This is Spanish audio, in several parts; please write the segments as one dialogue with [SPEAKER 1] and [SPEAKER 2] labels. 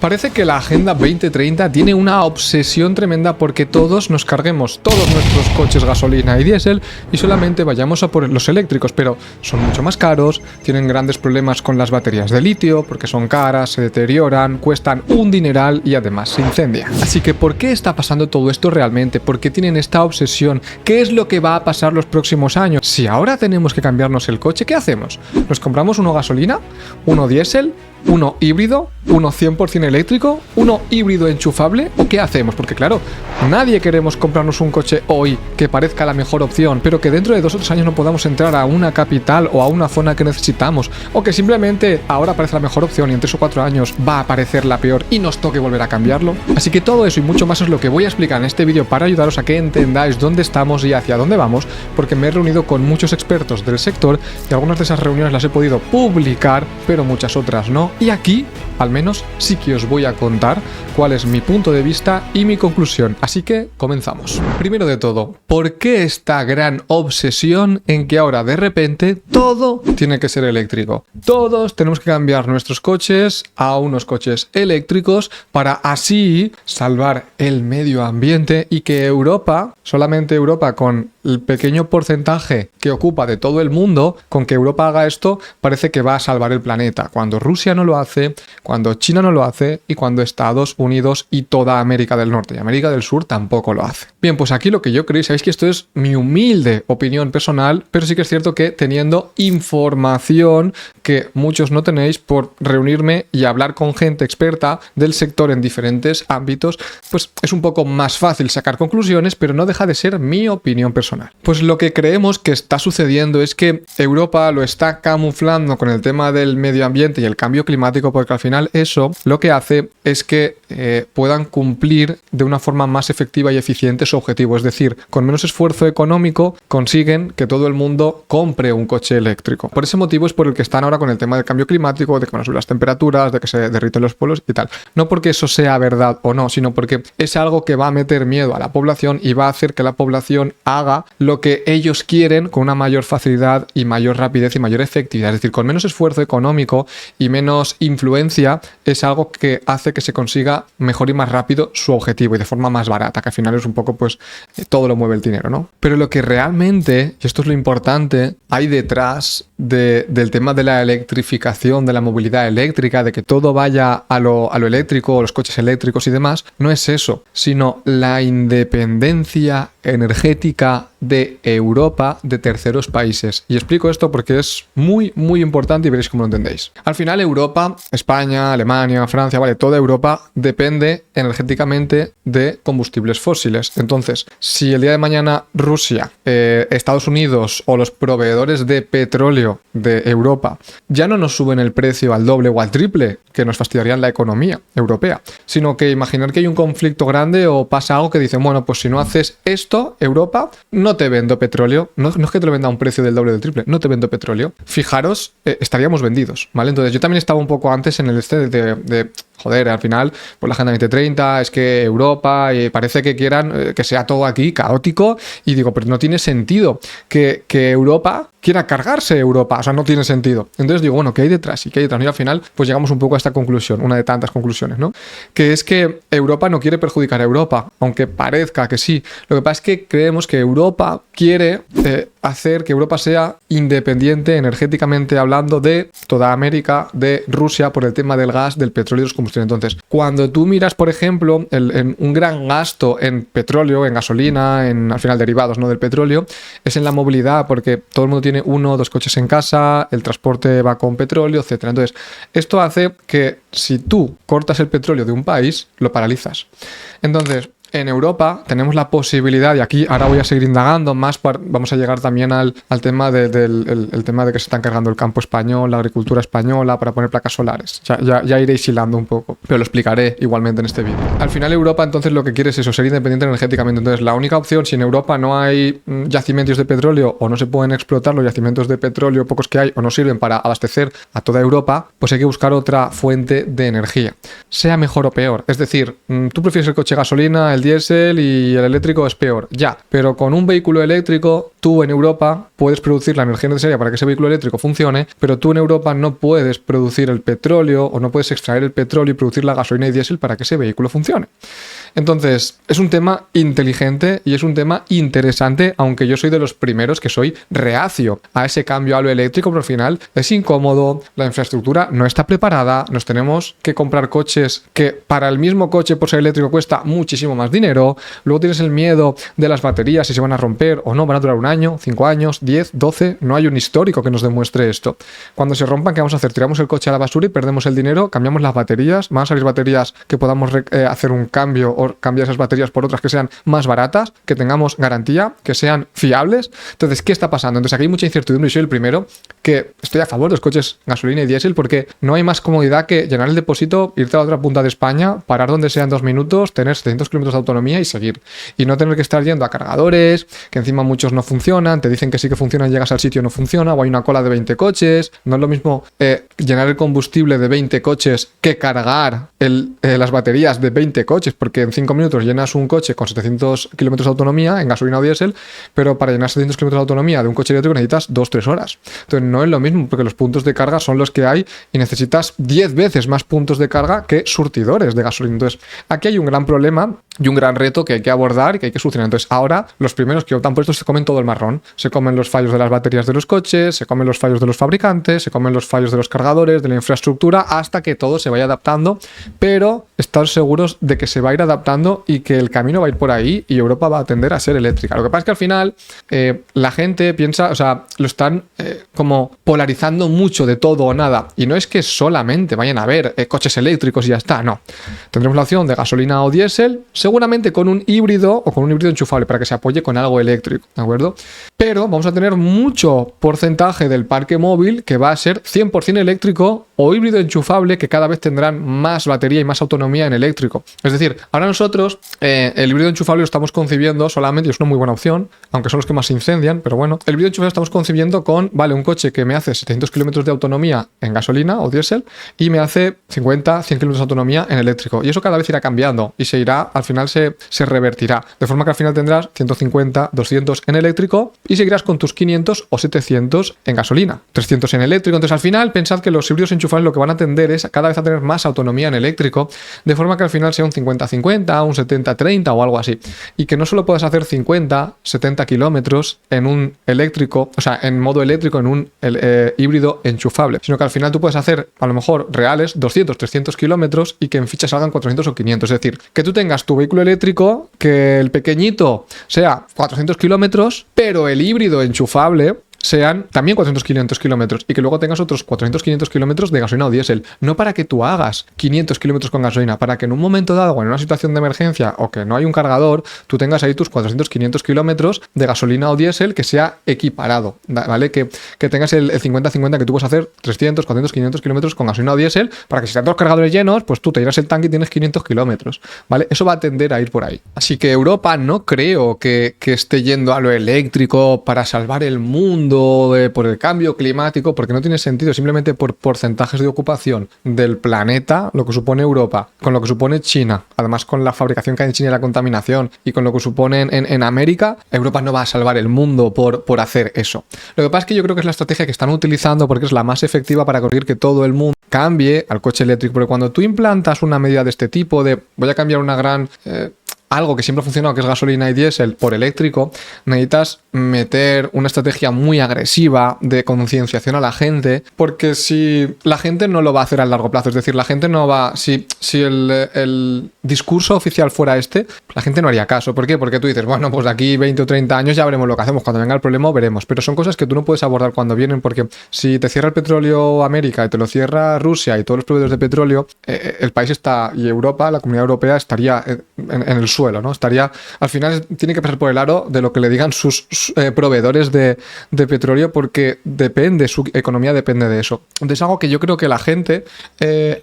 [SPEAKER 1] Parece que la Agenda 2030 tiene una obsesión tremenda porque todos nos carguemos todos nuestros coches gasolina y diésel y solamente vayamos a por los eléctricos, pero son mucho más caros, tienen grandes problemas con las baterías de litio porque son caras, se deterioran, cuestan un dineral y además se incendian. Así que ¿por qué está pasando todo esto realmente? ¿Por qué tienen esta obsesión? ¿Qué es lo que va a pasar los próximos años? Si ahora tenemos que cambiarnos el coche, ¿qué hacemos? ¿Nos compramos uno gasolina? ¿Uno diésel? ¿Uno híbrido? ¿Uno 100% eléctrico? ¿Uno híbrido enchufable? ¿O qué hacemos? Porque claro, nadie queremos comprarnos un coche hoy que parezca la mejor opción, pero que dentro de 2 o 3 años no podamos entrar a una capital o a una zona que necesitamos, o que simplemente ahora parece la mejor opción y en 3 o 4 años va a parecer la peor y nos toque volver a cambiarlo. Así que todo eso y mucho más es lo que voy a explicar en este vídeo para ayudaros a que entendáis dónde estamos y hacia dónde vamos, porque me he reunido con muchos expertos del sector y algunas de esas reuniones las he podido publicar, pero muchas otras no. Y aquí, al menos, sí que os voy a contar cuál es mi punto de vista y mi conclusión. Así que comenzamos. Primero de todo, ¿por qué esta gran obsesión en que ahora de repente todo tiene que ser eléctrico? Todos tenemos que cambiar nuestros coches a unos coches eléctricos para así salvar el medio ambiente y que Europa, solamente Europa con el pequeño porcentaje que ocupa de todo el mundo, con que Europa haga esto, parece que va a salvar el planeta. Cuando Rusia no lo hace, cuando China no lo hace y cuando Estados Unidos y toda América del Norte y América del Sur tampoco lo hace. Bien, pues aquí lo que yo creo, y sabéis que esto es mi humilde opinión personal, pero sí que es cierto que teniendo información que muchos no tenéis por reunirme y hablar con gente experta del sector en diferentes ámbitos, pues es un poco más fácil sacar conclusiones, pero no deja de ser mi opinión personal. Pues lo que creemos que está sucediendo es que Europa lo está camuflando con el tema del medio ambiente y el cambio climático, porque al final eso lo que hace es que puedan cumplir de una forma más efectiva y eficiente su objetivo. Es decir, con menos esfuerzo económico consiguen que todo el mundo compre un coche eléctrico. Por ese motivo es por el que están ahora con el tema del cambio climático, de que van a subir las temperaturas, de que se derriten los polos y tal. No porque eso sea verdad o no, sino porque es algo que va a meter miedo a la población y va a hacer que la población haga lo que ellos quieren con una mayor facilidad y mayor rapidez y mayor efectividad. Es decir, con menos esfuerzo económico y menos influencia es algo que hace que se consiga mejor y más rápido su objetivo y de forma más barata, que al final es un poco pues todo lo mueve el dinero, ¿no? Pero lo que realmente, y esto es lo importante, hay detrás del tema de la electrificación, de la movilidad eléctrica, de que todo vaya a lo eléctrico, los coches eléctricos y demás, no es eso, sino la independencia energética de Europa de terceros países. Y explico esto porque es muy, muy importante y veréis cómo lo entendéis. Al final Europa, España, Alemania, Francia, vale, toda Europa depende energéticamente de combustibles fósiles. Entonces, si el día de mañana Rusia, Estados Unidos o los proveedores de petróleo de Europa ya no nos suben el precio al doble o al triple, que nos fastidiarían la economía europea, sino que imaginar que hay un conflicto grande o pasa algo que dicen, bueno, pues si no haces esto, Europa, no te vendo petróleo, no es que te lo venda a un precio del doble o del triple, no te vendo petróleo. Fijaros, estaríamos vendidos, ¿vale? Entonces yo también estaba un poco antes en el joder, al final, pues la Agenda 2030 es que Europa parece que quieran que sea todo aquí caótico y digo, pero no tiene sentido que Europa quiera cargarse Europa, o sea, no tiene sentido. Entonces digo, bueno, ¿qué hay detrás? ¿Y qué hay detrás? Y al final, pues llegamos un poco a esta conclusión, una de tantas conclusiones, ¿no? Que es que Europa no quiere perjudicar a Europa, aunque parezca que sí. Lo que pasa es que creemos que Europa quiere hacer que Europa sea independiente energéticamente hablando de toda América, de Rusia, por el tema del gas, del petróleo y los combustibles. Entonces, cuando tú miras, por ejemplo, un gran gasto en petróleo, en gasolina, al final derivados, ¿no?, del petróleo, es en la movilidad, porque todo el mundo tiene 1 o 2 coches en casa, el transporte va con petróleo, etcétera. Entonces, esto hace que si tú cortas el petróleo de un país, lo paralizas. Entonces, en Europa tenemos la posibilidad, y aquí ahora voy a seguir indagando más, vamos a llegar también al tema el tema de que se están cargando el campo español, la agricultura española para poner placas solares. Ya iréis hilando un poco, pero lo explicaré igualmente en este vídeo. Al final Europa entonces lo que quiere es eso, ser independiente energéticamente. Entonces la única opción, si en Europa no hay yacimientos de petróleo o no se pueden explotar los yacimientos de petróleo pocos que hay o no sirven para abastecer a toda Europa, pues hay que buscar otra fuente de energía, sea mejor o peor. Es decir, tú prefieres el coche gasolina, el diésel y el eléctrico es peor. Ya, pero con un vehículo eléctrico, tú en Europa puedes producir la energía necesaria para que ese vehículo eléctrico funcione, pero tú en Europa no puedes producir el petróleo o no puedes extraer el petróleo y producir la gasolina y diésel para que ese vehículo funcione. Entonces, es un tema inteligente y es un tema interesante, aunque yo soy de los primeros que soy reacio a ese cambio a lo eléctrico, pero al final es incómodo, la infraestructura no está preparada, nos tenemos que comprar coches que para el mismo coche por ser eléctrico cuesta muchísimo más dinero, luego tienes el miedo de las baterías, si se van a romper o no, van a durar 1 año, 5 años, 10, 12, no hay un histórico que nos demuestre esto. Cuando se rompan, ¿qué vamos a hacer? Tiramos el coche a la basura y perdemos el dinero, cambiamos las baterías, van a salir baterías que podamos hacer un cambio o cambiar esas baterías por otras que sean más baratas, que tengamos garantía, que sean fiables. Entonces, ¿qué está pasando? Entonces, aquí hay mucha incertidumbre y soy el primero que estoy a favor de los coches gasolina y diésel porque no hay más comodidad que llenar el depósito, irte a la otra punta de España, parar donde sea en 2 minutos, tener 700 kilómetros de autonomía y seguir. Y no tener que estar yendo a cargadores, que encima muchos no funcionan, te dicen que sí que funcionan, llegas al sitio y no funciona, o hay una cola de 20 coches. No es lo mismo llenar el combustible de 20 coches que cargar las baterías de 20 coches, porque en 5 minutos llenas un coche con 700 kilómetros de autonomía en gasolina o diésel, pero para llenar 700 kilómetros de autonomía de un coche eléctrico necesitas 2-3 horas. Entonces no es lo mismo, porque los puntos de carga son los que hay y necesitas 10 veces más puntos de carga que surtidores de gasolina. Entonces aquí hay un gran problema y un gran reto que hay que abordar y que hay que solucionar. Entonces ahora los primeros que optan por esto se comen todo el marrón. Se comen los fallos de las baterías de los coches, se comen los fallos de los fabricantes, se comen los fallos de los cargadores, de la infraestructura, hasta que todo se vaya adaptando, pero estamos seguros de que se va a ir adaptando y que el camino va a ir por ahí y Europa va a tender a ser eléctrica. Lo que pasa es que al final la gente piensa, o sea, lo están como polarizando mucho de todo o nada, y no es que solamente vayan a haber coches eléctricos y ya está, no. Tendremos la opción de gasolina o diésel, seguramente con un híbrido o con un híbrido enchufable para que se apoye con algo eléctrico, ¿de acuerdo? Pero vamos a tener mucho porcentaje del parque móvil que va a ser 100% eléctrico o híbrido enchufable, que cada vez tendrán más batería y más autonomía en eléctrico. Es decir, ahora nosotros el híbrido enchufable lo estamos concibiendo solamente, y es una muy buena opción, aunque son los que más se incendian, pero bueno, el híbrido enchufable lo estamos concibiendo con, vale, un coche que me hace 700 kilómetros de autonomía en gasolina o diésel y me hace 50, 100 kilómetros de autonomía en eléctrico. Y eso cada vez irá cambiando y se irá, al final se revertirá. De forma que al final tendrás 150, 200 en eléctrico y seguirás con tus 500 o 700 en gasolina, 300 en eléctrico. Entonces al final pensad que los híbridos enchufables lo que van a tender es cada vez a tener más autonomía en eléctrico, de forma que al final sea un 50-50, un 70-30 o algo así. Y que no solo puedas hacer 50, 70 kilómetros en un eléctrico, o sea, en modo eléctrico en un híbrido enchufable, sino que al final tú puedes hacer a lo mejor reales 200, 300 kilómetros y que en ficha salgan 400 o 500. Es decir, que tú tengas tu vehículo eléctrico, que el pequeñito sea 400 kilómetros, pero el híbrido enchufable sean también 400-500 kilómetros y que luego tengas otros 400-500 kilómetros de gasolina o diésel. No para que tú hagas 500 kilómetros con gasolina, para que en un momento dado o en una situación de emergencia o que no hay un cargador, tú tengas ahí tus 400-500 kilómetros de gasolina o diésel que sea equiparado, ¿vale? Que tengas el 50-50, que tú puedes hacer 300, 400, 500 kilómetros con gasolina o diésel, para que si están todos los cargadores llenos, pues tú te irás el tanque y tienes 500 kilómetros, ¿vale? Eso va a tender a ir por ahí. Así que Europa no creo que esté yendo a lo eléctrico para salvar el mundo, por el cambio climático, porque no tiene sentido, simplemente por porcentajes de ocupación del planeta, lo que supone Europa, con lo que supone China, además con la fabricación que hay en China y la contaminación, y con lo que supone en América, Europa no va a salvar el mundo por hacer eso. Lo que pasa es que yo creo que es la estrategia que están utilizando porque es la más efectiva para conseguir que todo el mundo cambie al coche eléctrico, porque cuando tú implantas una medida de este tipo, de voy a cambiar una gran... algo que siempre ha funcionado, que es gasolina y diésel, por eléctrico, necesitas meter una estrategia muy agresiva de concienciación a la gente, porque si la gente no lo va a hacer a largo plazo, es decir, la gente no va... Si el discurso oficial fuera este, la gente no haría caso. ¿Por qué? Porque tú dices, bueno, pues de aquí 20 o 30 años ya veremos lo que hacemos, cuando venga el problema veremos, pero son cosas que tú no puedes abordar cuando vienen, porque si te cierra el petróleo América y te lo cierra Rusia y todos los proveedores de petróleo, el país está, y Europa, la Comunidad Europea, estaría en el suelo, ¿no? Estaría, al final tiene que pasar por el aro de lo que le digan sus proveedores de petróleo, porque depende, su economía depende de eso. Entonces es algo que yo creo que la gente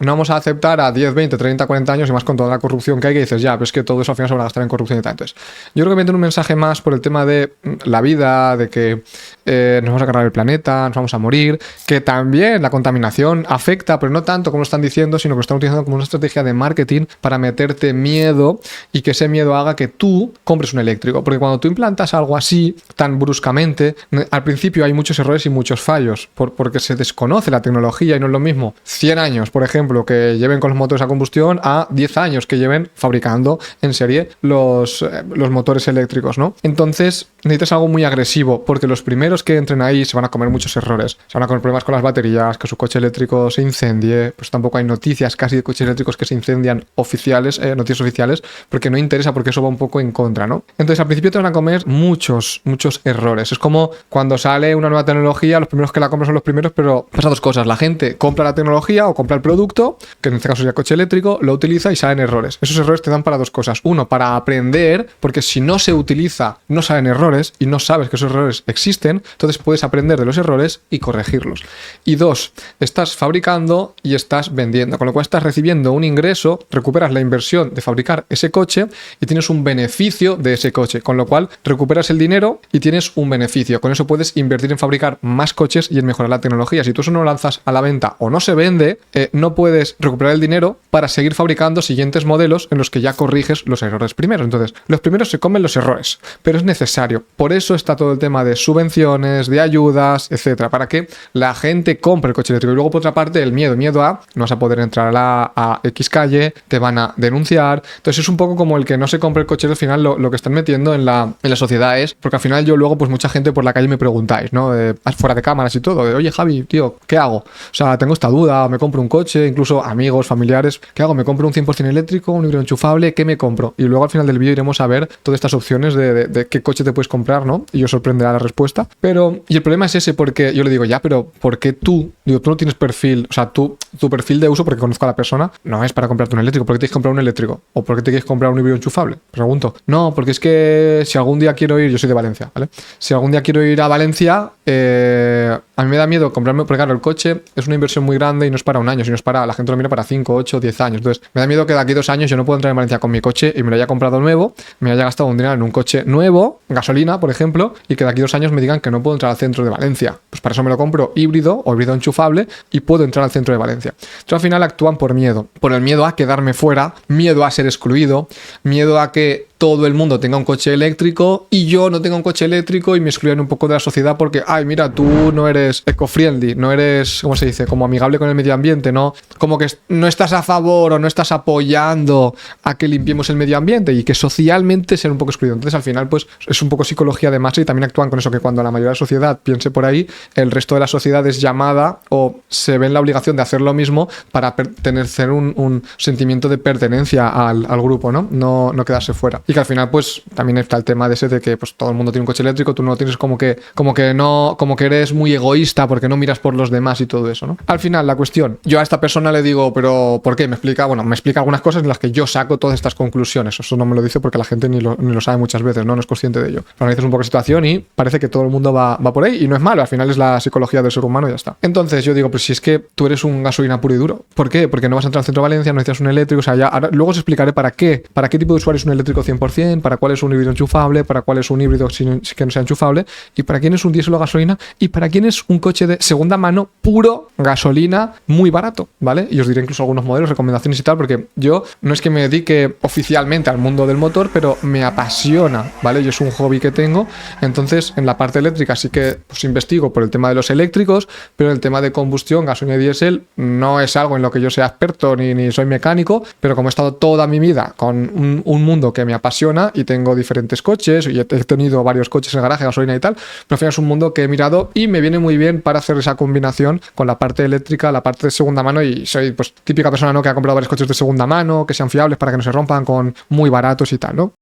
[SPEAKER 1] no vamos a aceptar a 10, 20, 30, 40 años, y más con toda la corrupción que hay, que dices, ya, pero es que todo eso al final se va a gastar en corrupción y tal. Entonces yo creo que meten un mensaje más por el tema de la vida, de que nos vamos a cargar el planeta, nos vamos a morir, que también la contaminación afecta, pero no tanto como lo están diciendo, sino que lo están utilizando como una estrategia de marketing para meterte miedo, y que ese ese miedo haga que tú compres un eléctrico. Porque cuando tú implantas algo así, tan bruscamente, al principio hay muchos errores y muchos fallos, porque se desconoce la tecnología y no es lo mismo 100 años, por ejemplo, que lleven con los motores a combustión a 10 años que lleven fabricando en serie los motores eléctricos, ¿no? Entonces necesitas algo muy agresivo, porque los primeros que entren ahí se van a comer muchos errores. Se van a comer problemas con las baterías, que su coche eléctrico se incendie, pues tampoco hay noticias casi de coches eléctricos que se incendian oficiales, noticias oficiales, porque no interesa, porque eso va un poco en contra, ¿no? Entonces al principio te van a comer muchos errores. Es como cuando sale una nueva tecnología, los primeros que la compran son los primeros, pero pasa dos cosas. La gente compra la tecnología o compra el producto, que en este caso sería coche eléctrico, lo utiliza y salen errores. Esos errores te dan para dos cosas. Uno, para aprender, porque si no se utiliza, no salen errores y no sabes que esos errores existen, entonces puedes aprender de los errores y corregirlos. Y dos, estás fabricando y estás vendiendo, con lo cual estás recibiendo un ingreso, recuperas la inversión de fabricar ese coche y tienes un beneficio de ese coche, con lo cual recuperas el dinero y tienes un beneficio. Con eso puedes invertir en fabricar más coches y en mejorar la tecnología. Si tú eso no lo lanzas a la venta o no se vende, no puedes recuperar el dinero para seguir fabricando siguientes modelos en los que ya corriges los errores primeros. Entonces, los primeros se comen los errores, pero es necesario. Por eso está todo el tema de subvenciones, de ayudas, etcétera, para que la gente compre el coche eléctrico. Y luego, por otra parte, el miedo a no vas a poder entrar a X calle, te van a denunciar. Entonces, es un poco como el que no se compre el coche, al final lo que están metiendo en la sociedad es, porque al final yo luego, pues mucha gente por la calle me preguntáis, ¿no? Fuera de cámaras y todo, de, oye Javi, tío, ¿qué hago? O sea, tengo esta duda, me compro un coche, incluso amigos, familiares, ¿qué hago? ¿Me compro un 100% eléctrico, un híbrido enchufable? ¿Qué me compro? Y luego al final del vídeo iremos a ver todas estas opciones de qué coche te puedes comprar, ¿no? Y os sorprenderá la respuesta. Y el problema es ese, porque yo le digo, ya, pero ¿por qué tú? Digo, tú no tienes perfil, o sea, tu perfil de uso, porque conozco a la persona, no es para comprarte un eléctrico. ¿Por qué tienes que comprar un eléctrico? ¿O por qué te quieres comprar un híbrido enchufable? Pregunto. No, porque es que si algún día quiero ir, yo soy de Valencia, ¿vale? Si algún día quiero ir a Valencia, a mí me da miedo comprarme, porque claro, el coche es una inversión muy grande y no es para un año, sino es para, la gente lo mira para 5, 8, 10 años. Entonces, me da miedo que de aquí a 2 años yo no pueda entrar en Valencia con mi coche y me lo haya comprado nuevo, me haya gastado un dinero en un coche nuevo, gasolina, por ejemplo, y que de aquí a 2 años me digan que no puedo entrar al centro de Valencia. Pues para eso me lo compro híbrido o híbrido enchufable y puedo entrar al centro de Valencia. Entonces, al final actúan por miedo. Por el miedo a quedarme fuera, miedo a ser excluido, miedo a que todo el mundo tenga un coche eléctrico y yo no tenga un coche eléctrico y me excluyan un poco de la sociedad porque, ay, mira, tú no eres eco-friendly, no eres, ¿cómo se dice? Como amigable con el medio ambiente, ¿no? Como que no estás a favor o no estás apoyando a que limpiemos el medio ambiente y que socialmente ser un poco excluido. Entonces, al final, pues, es un poco psicología de masa y también actúan con eso, que cuando la mayoría de la sociedad piense por ahí, el resto de la sociedad es llamada o se ve en la obligación de hacer lo mismo para tener un sentimiento de pertenencia al grupo, ¿no? No quedarse fuera. Y que al final, pues, también está el tema de ese de que pues todo el mundo tiene un coche eléctrico, tú no lo tienes como que eres muy egoísta porque no miras por los demás y todo eso, ¿no? Al final, la cuestión, yo a esta persona le digo, pero ¿por qué? Me explica algunas cosas en las que yo saco todas estas conclusiones. Eso no me lo dice porque la gente ni lo sabe muchas veces, ¿no? No es consciente de ello. Analizas un poco la situación y parece que todo el mundo va por ahí y no es malo, al final es la psicología del ser humano y ya está. Entonces yo digo, pues si es que tú eres un gasolina puro y duro, ¿por qué? Porque no vas a entrar al centro de Valencia, no necesitas un eléctrico, o sea, ya, luego os explicaré para qué tipo de usuario es un eléctrico 100%, para cuál es un híbrido enchufable, para cuál es un híbrido que no sea enchufable, y para quién es un diésel o gasolina, y para quién es un coche de segunda mano puro gasolina muy barato, ¿vale? Y os diré incluso algunos modelos, recomendaciones y tal, porque yo no es que me dedique oficialmente al mundo del motor, pero me apasiona, ¿vale? Yo es un hobby que tengo, entonces en la parte eléctrica sí que pues investigo por el tema de los eléctricos, pero el tema de combustión, gasolina y diésel, no es algo en lo que yo sea experto ni soy mecánico, pero como he estado toda mi vida con un mundo que me apasiona y tengo diferentes coches y he tenido varios coches en el garaje, gasolina y tal, pero al final es un mundo que he mirado y me viene muy bien para hacer esa combinación con la parte eléctrica, la parte de segunda mano, y soy pues típica persona, ¿no?, que ha comprado varios coches de segunda mano, que sean fiables para que no se rompan, con muy baratos y tal, ¿no?